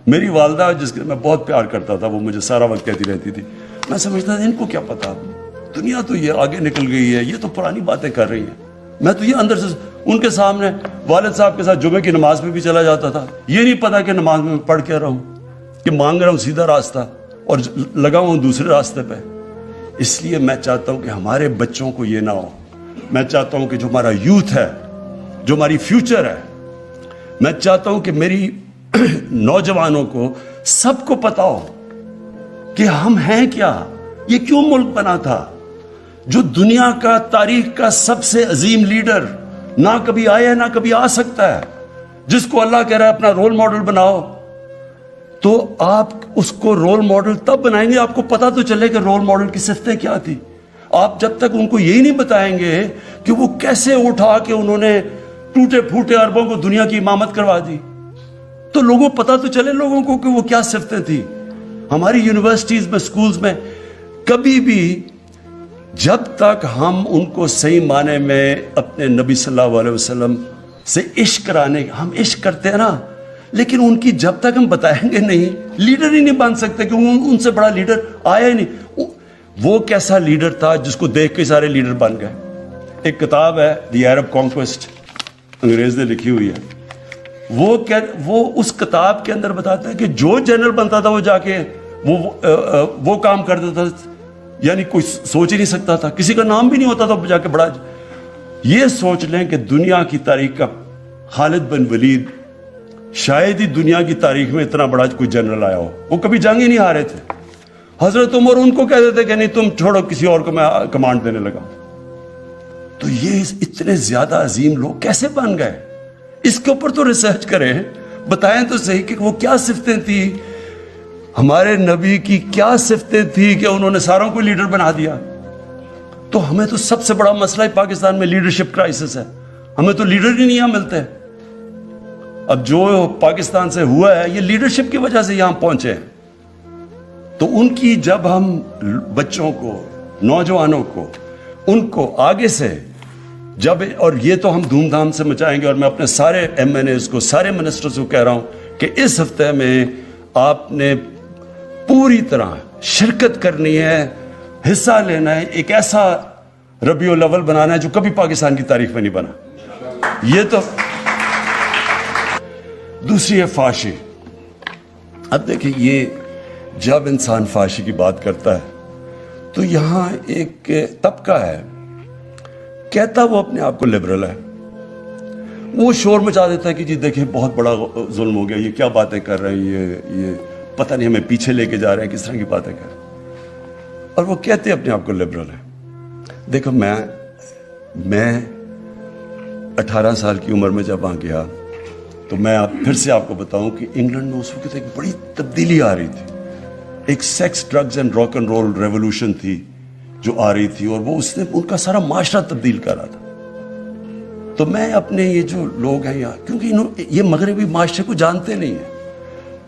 میری والدہ جس کے میں بہت پیار کرتا تھا وہ مجھے سارا وقت کہتی رہتی تھی، میں سمجھتا تھا ان کو کیا پتا، دنیا تو یہ آگے نکل گئی ہے، یہ تو پرانی باتیں کر رہی ہیں. میں تو یہ اندر سے ان کے سامنے والد صاحب کے ساتھ جمعے کی نماز میں بھی چلا جاتا تھا، یہ نہیں پتا کہ نماز میں پڑھ کے رہا ہوں، کہ مانگ رہا ہوں سیدھا راستہ اور لگا ہوں دوسرے راستے پہ. اس لیے میں چاہتا ہوں کہ ہمارے بچوں کو یہ نہ ہو. میں چاہتا ہوں کہ جو ہمارا یوتھ ہے، جو ہماری فیوچر ہے، میں چاہتا ہوں کہ میری نوجوانوں کو سب کو پتا ہو کہ ہم ہیں کیا، یہ کیوں ملک بنا تھا. جو دنیا کا تاریخ کا سب سے عظیم لیڈر نہ کبھی آیا ہے نہ کبھی آ سکتا ہے، جس کو اللہ کہہ رہا ہے اپنا رول ماڈل بناؤ، تو آپ اس کو رول ماڈل تب بنائیں گے آپ کو پتا تو چلے کہ رول ماڈل کی صفتیں کیا تھی. آپ جب تک ان کو یہی نہیں بتائیں گے کہ وہ کیسے اٹھا کے انہوں نے ٹوٹے پھوٹے عربوں کو دنیا کی امامت کروا دی، تو لوگوں پتا تو چلے لوگوں کو کہ وہ کیا صفتیں تھی. ہماری یونیورسٹیز میں، سکولز میں کبھی بھی جب تک ہم ان کو صحیح معنی میں اپنے نبی صلی اللہ علیہ وسلم سے عشق کرانے، ہم عشق کرتے ہیں نا، لیکن ان کی جب تک ہم بتائیں گے نہیں، لیڈر ہی نہیں بن سکتے، کیونکہ ان سے بڑا لیڈر آیا ہی نہیں. وہ کیسا لیڈر تھا جس کو دیکھ کے سارے لیڈر بن گئے. ایک کتاب ہے دی عرب کانکویسٹ، انگریز نے لکھی ہوئی ہے. وہ اس کتاب کے اندر بتاتا ہے کہ جو جنرل بنتا تھا وہ جا کے وہ کام کر دیتا تھا، یعنی کوئی سوچ ہی نہیں سکتا تھا، کسی کا نام بھی نہیں ہوتا تھا جا کے بڑا. یہ سوچ لیں کہ دنیا کی تاریخ کا خالد بن ولید شاید ہی دنیا کی تاریخ میں اتنا بڑا کوئی جنرل آیا ہو، وہ کبھی جنگ ہی نہیں ہارے تھے. حضرت عمر ان کو کہہ دیتے کہ نہیں تم چھوڑو، کسی اور کو میں کمانڈ دینے لگا. تو یہ اتنے زیادہ عظیم لوگ کیسے بن گئے؟ اس کے اوپر تو ریسرچ کریں، بتائیں تو صحیح کہ وہ کیا صفتیں تھی، ہمارے نبی کی کیا صفتیں تھی کہ انہوں نے ساروں کو لیڈر بنا دیا. تو ہمیں تو سب سے بڑا مسئلہ پاکستان میں لیڈرشپ کرائسس ہے، ہمیں تو لیڈر ہی نہیں ملتے. اب جو پاکستان سے ہوا ہے یہ لیڈرشپ کی وجہ سے یہاں پہنچے. تو ان کی جب ہم بچوں کو، نوجوانوں کو، ان کو آگے سے جب، اور یہ تو ہم دھوم دھام سے مچائیں گے، اور میں اپنے سارے ایم این ایز کو، سارے منسٹرز کو کہہ رہا ہوں کہ اس ہفتے میں آپ نے پوری طرح شرکت کرنی ہے، حصہ لینا ہے، ایک ایسا ربیع الاول بنانا ہے جو کبھی پاکستان کی تاریخ میں نہیں بنا. یہ تو دوسری ہے فحاشی. اب دیکھیں، یہ جب انسان فحاشی کی بات کرتا ہے تو یہاں ایک طبقہ ہے کہتا وہ اپنے آپ کو لبرل ہے، وہ شور مچا دیتا ہے کہ جی دیکھیں بہت بڑا ظلم ہو گیا، یہ کیا باتیں کر رہے ہیں، یہ پتہ نہیں ہمیں پیچھے لے کے جا رہے ہیں، کس طرح کی باتیں کر رہے ہیں، اور وہ کہتے ہیں اپنے آپ کو لبرل ہے. دیکھو میں 18 سال کی عمر میں جب آ گیا تو میں پھر سے آپ کو بتاؤں کہ انگلینڈ میں اس وقت ایک بڑی تبدیلی آ رہی تھی، ایک sex, drugs and rock and roll revolution تھی جو آ رہی تھی، اور وہ اس نے ان کا سارا معاشرہ تبدیل کر رہا تھا. تو میں اپنے یہ جو لوگ ہیں یہاں، کیونکہ یہ مغربی معاشرے کو جانتے نہیں ہیں،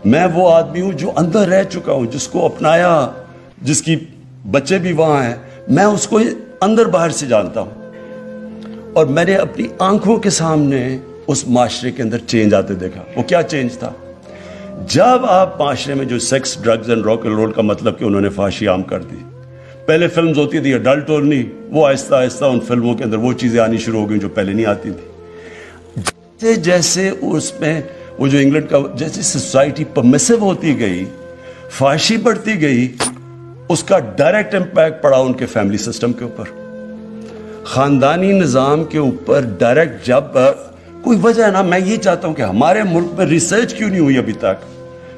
میں وہ آدمی ہوں جو اندر رہ چکا ہوں، جس کو اپنایا، جس کی بچے بھی وہاں ہیں، میں اس کو اندر باہر سے جانتا ہوں. اور میں نے اپنی آنکھوں کے سامنے اس معاشرے کے اندر چینج آتے دیکھا. وہ کیا چینج تھا؟ جب آپ معاشرے میں جو sex, drugs and rock and roll کا مطلب کہ انہوں نے فحاشی عام کر دی. پہلے فلمز ہوتی تھی اڈلٹ اونلی، وہ آہستہ آہستہ ان فلموں کے اندر وہ چیزیں آنی شروع ہو گئیں جو پہلے نہیں آتی تھی. جیسے جیسے اس میں وہ جو انگلینڈ کا، جیسے سوسائٹی پرمیسو ہوتی گئی، فحاشی بڑھتی گئی، اس کا ڈائریکٹ امپیکٹ پڑا ان کے فیملی سسٹم کے اوپر، خاندانی نظام کے اوپر ڈائریکٹ. جب کوئی وجہ ہے نا، میں یہ چاہتا ہوں کہ ہمارے ملک میں ریسرچ کیوں نہیں ہوئی ابھی تک،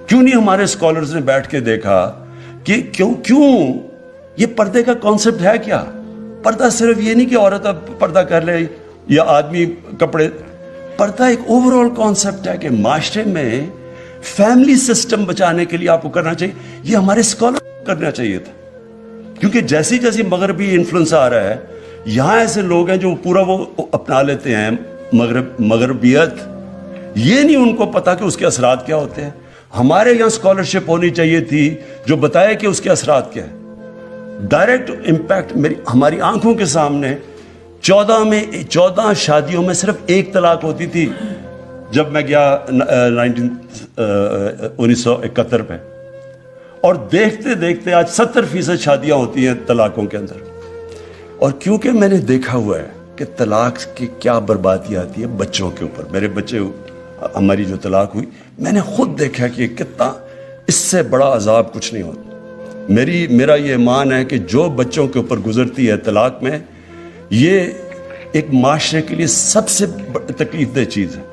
کیوں نہیں ہمارے اسکالرز نے بیٹھ کے دیکھا کہ کیوں یہ پردے کا کانسیپٹ ہے کیا. پردہ صرف یہ نہیں کہ عورت اب پردہ کر لے یا آدمی کپڑے، پردہ ایک اوور آل کانسیپٹ ہے کہ معاشرے میں فیملی سسٹم بچانے کے لیے آپ کو کرنا چاہیے. یہ ہمارے اسکالر کرنا چاہیے تھا، کیونکہ جیسی جیسی مغربی انفلوئنس آ رہا ہے، یہاں ایسے لوگ ہیں جو پورا وہ اپنا لیتے ہیں مغربیت، یہ نہیں ان کو پتا کہ اس کے اثرات کیا ہوتے ہیں. ہمارے یہاں اسکالرشپ ہونی چاہیے تھی جو بتائے کہ اس کے اثرات کیا ہیں. ڈائریکٹ امپیکٹ ہماری آنکھوں کے سامنے 14 شادیوں میں صرف 1 طلاق ہوتی تھی. جب میں گیا 1971 میں، اور دیکھتے دیکھتے آج 70% شادیاں ہوتی ہیں طلاقوں کے اندر. اور کیونکہ میں نے دیکھا ہوا ہے کہ طلاق کی کیا بربادی آتی ہے بچوں کے اوپر. میرے بچے، ہماری جو طلاق ہوئی، میں نے خود دیکھا کہ کتنا اس سے بڑا عذاب کچھ نہیں ہوتا. میرا یہ ایمان ہے کہ جو بچوں کے اوپر گزرتی ہے طلاق میں، یہ ایک معاشرے کے لیے سب سے تکلیف دہ چیز ہے.